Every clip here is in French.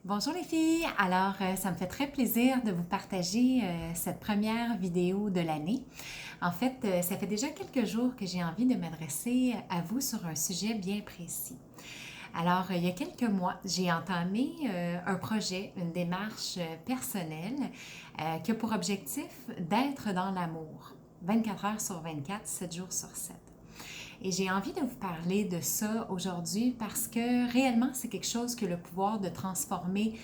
Bonjour les filles! Alors, ça me fait très plaisir de vous partager cette première vidéo de l'année. En fait, ça fait déjà quelques jours que j'ai envie de m'adresser à vous sur un sujet bien précis. Alors, il y a quelques mois, j'ai entamé un projet, une démarche personnelle qui a pour objectif d'être dans l'amour, 24 heures sur 24, 7 jours sur 7. Et j'ai envie de vous parler de ça aujourd'hui parce que réellement, c'est quelque chose qui a le pouvoir de transformer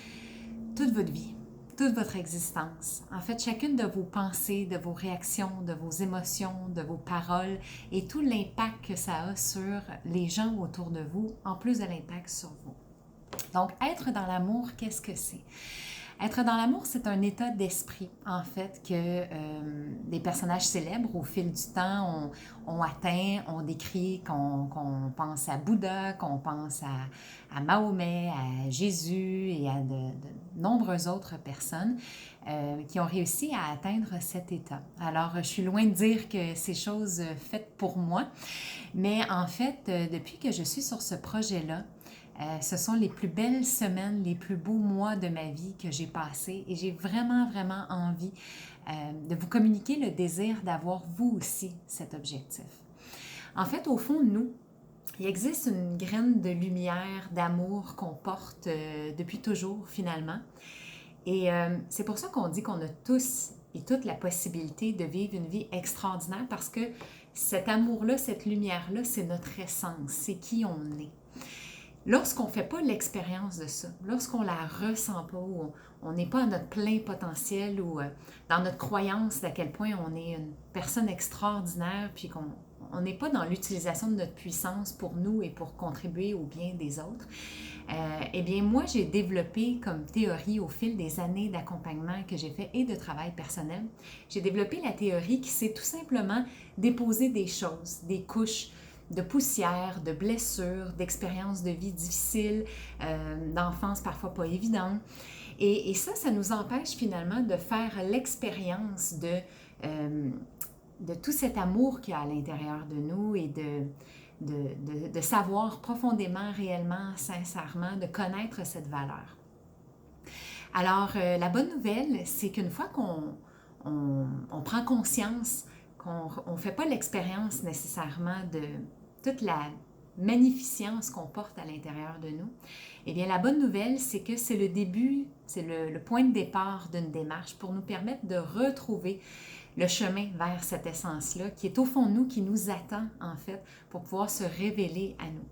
toute votre vie, toute votre existence. En fait, chacune de vos pensées, de vos réactions, de vos émotions, de vos paroles et tout l'impact que ça a sur les gens autour de vous, en plus de l'impact sur vous. Donc, être dans l'amour, qu'est-ce que c'est? Être dans l'amour, c'est un état d'esprit, en fait, que des personnages célèbres au fil du temps ont atteint, ont décrit, qu'on pense à Bouddha, qu'on pense à Mahomet, à Jésus et à de nombreuses autres personnes qui ont réussi à atteindre cet état. Alors, je suis loin de dire que c'est chose faite pour moi, mais en fait, depuis que je suis sur ce projet-là, ce sont les plus belles semaines, les plus beaux mois de ma vie que j'ai passés et j'ai vraiment, vraiment envie de vous communiquer le désir d'avoir vous aussi cet objectif. En fait, au fond de nous, il existe une graine de lumière, d'amour qu'on porte depuis toujours finalement. Et c'est pour ça qu'on dit qu'on a tous et toute la possibilité de vivre une vie extraordinaire parce que cet amour-là, cette lumière-là, c'est notre essence, c'est qui on est. Lorsqu'on ne fait pas l'expérience de ça, lorsqu'on la ressent pas, ou on n'est pas à notre plein potentiel, ou dans notre croyance d'à quel point on est une personne extraordinaire, puis qu'on n'est pas dans l'utilisation de notre puissance pour nous et pour contribuer au bien des autres, eh bien moi j'ai développé comme théorie au fil des années d'accompagnement que j'ai fait et de travail personnel, j'ai développé la théorie qui c'est tout simplement déposer des choses, des couches, de poussière, de blessures, d'expériences de vie difficiles, d'enfance parfois pas évidente. Et ça nous empêche finalement de faire l'expérience de tout cet amour qu'il y a à l'intérieur de nous et de savoir profondément, réellement, sincèrement, de connaître cette valeur. Alors, la bonne nouvelle, c'est qu'une fois qu'on prend conscience qu'on ne fait pas l'expérience nécessairement de toute la magnificence qu'on porte à l'intérieur de nous, eh bien, la bonne nouvelle, c'est que c'est le début, c'est le point de départ d'une démarche pour nous permettre de retrouver le chemin vers cette essence-là qui est au fond de nous, qui nous attend, en fait, pour pouvoir se révéler à nous.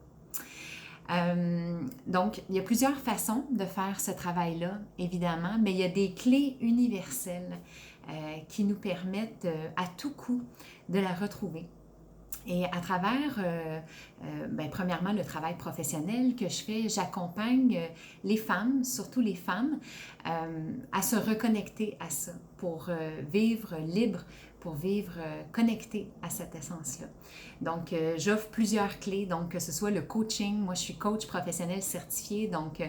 Donc, il y a plusieurs façons de faire ce travail-là, évidemment, mais il y a des clés universelles qui nous permettent à tout coup de la retrouver. Et à travers, premièrement, le travail professionnel que je fais, j'accompagne les femmes, surtout les femmes, à se reconnecter à ça pour vivre libre, pour vivre connecté à cette essence-là. Donc, j'offre plusieurs clés, donc que ce soit le coaching, moi je suis coach professionnel certifié, donc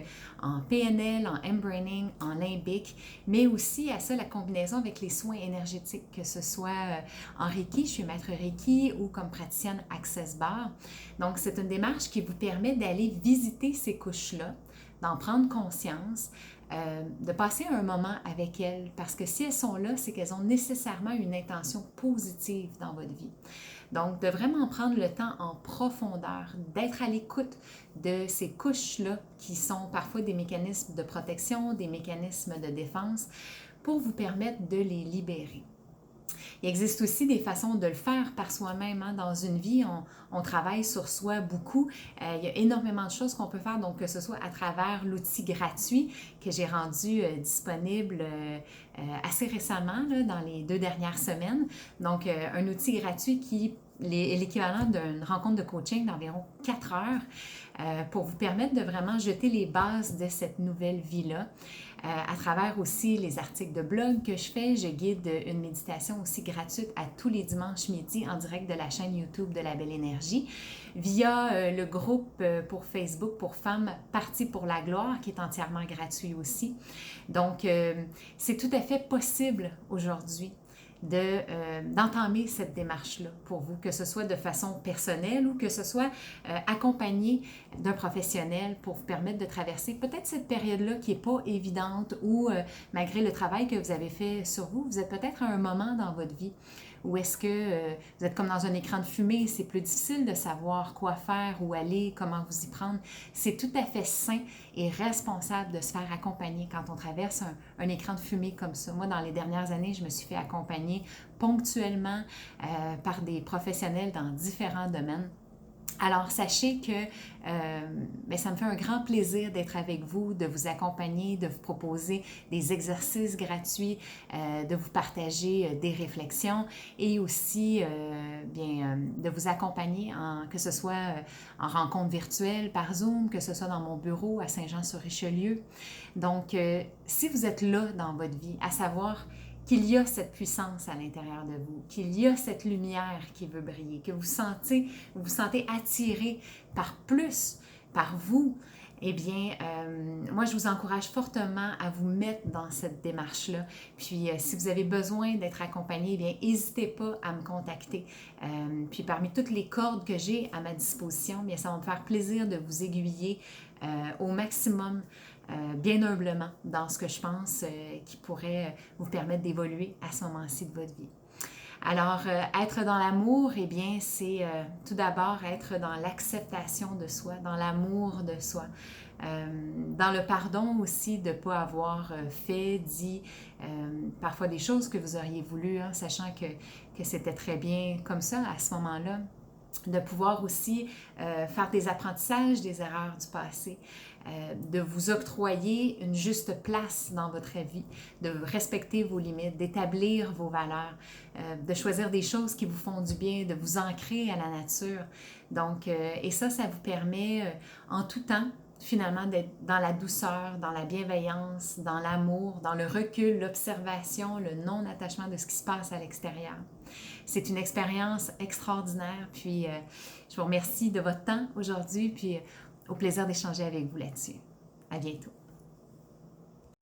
en PNL, en M-Braining, en limbique, mais aussi à ça la combinaison avec les soins énergétiques, que ce soit en Reiki, je suis maître Reiki ou comme praticienne Access Bar. Donc, c'est une démarche qui vous permet d'aller visiter ces couches-là, d'en prendre conscience, de passer un moment avec elles, parce que si elles sont là, c'est qu'elles ont nécessairement une intention positive dans votre vie. Donc, de vraiment prendre le temps en profondeur, d'être à l'écoute de ces couches-là qui sont parfois des mécanismes de protection, des mécanismes de défense, pour vous permettre de les libérer. Il existe aussi des façons de le faire par soi-même. Hein. Dans une vie, on travaille sur soi beaucoup. Il y a énormément de choses qu'on peut faire, donc que ce soit à travers l'outil gratuit que j'ai rendu disponible assez récemment, là, dans les 2 dernières semaines. Donc, un outil gratuit qui est l'équivalent d'une rencontre de coaching d'environ 4 heures pour vous permettre de vraiment jeter les bases de cette nouvelle vie-là. À travers aussi les articles de blog que je fais, je guide une méditation aussi gratuite à tous les dimanches midi en direct de la chaîne YouTube de La Belle Énergie via le groupe pour Facebook pour femmes Parti pour la gloire qui est entièrement gratuit aussi. Donc, c'est tout à fait possible aujourd'hui d'entamer cette démarche-là pour vous, que ce soit de façon personnelle ou que ce soit accompagné d'un professionnel pour vous permettre de traverser peut-être cette période-là qui n'est pas évidente ou malgré le travail que vous avez fait sur vous, vous êtes peut-être à un moment dans votre vie où est-ce que vous êtes comme dans un écran de fumée, c'est plus difficile de savoir quoi faire, où aller, comment vous y prendre. C'est tout à fait sain et responsable de se faire accompagner quand on traverse un écran de fumée comme ça. Moi, dans les dernières années, je me suis fait accompagner ponctuellement par des professionnels dans différents domaines. Alors, sachez que ça me fait un grand plaisir d'être avec vous, de vous accompagner, de vous proposer des exercices gratuits, de vous partager des réflexions et aussi de vous accompagner, que ce soit en rencontre virtuelle par Zoom, que ce soit dans mon bureau à Saint-Jean-sur-Richelieu. Donc, si vous êtes là dans votre vie, à savoir qu'il y a cette puissance à l'intérieur de vous, qu'il y a cette lumière qui veut briller, que vous vous sentez attiré par plus, par vous, eh bien, moi, je vous encourage fortement à vous mettre dans cette démarche-là. Puis, si vous avez besoin d'être accompagné, eh bien, n'hésitez pas à me contacter. Puis, parmi toutes les cordes que j'ai à ma disposition, bien, ça va me faire plaisir de vous aiguiller au maximum, bien humblement, dans ce que je pense qui pourrait vous permettre d'évoluer à ce moment-ci de votre vie. Alors, être dans l'amour, eh bien, c'est tout d'abord être dans l'acceptation de soi, dans l'amour de soi, dans le pardon aussi de ne pas avoir fait, dit parfois des choses que vous auriez voulu, hein, sachant que c'était très bien comme ça à ce moment-là. De pouvoir aussi faire des apprentissages des erreurs du passé, de vous octroyer une juste place dans votre vie, de respecter vos limites, d'établir vos valeurs, de choisir des choses qui vous font du bien, de vous ancrer à la nature. Donc, et ça vous permet en tout temps, finalement, d'être dans la douceur, dans la bienveillance, dans l'amour, dans le recul, l'observation, le non-attachement de ce qui se passe à l'extérieur. C'est une expérience extraordinaire, puis je vous remercie de votre temps aujourd'hui, puis au plaisir d'échanger avec vous là-dessus. À bientôt.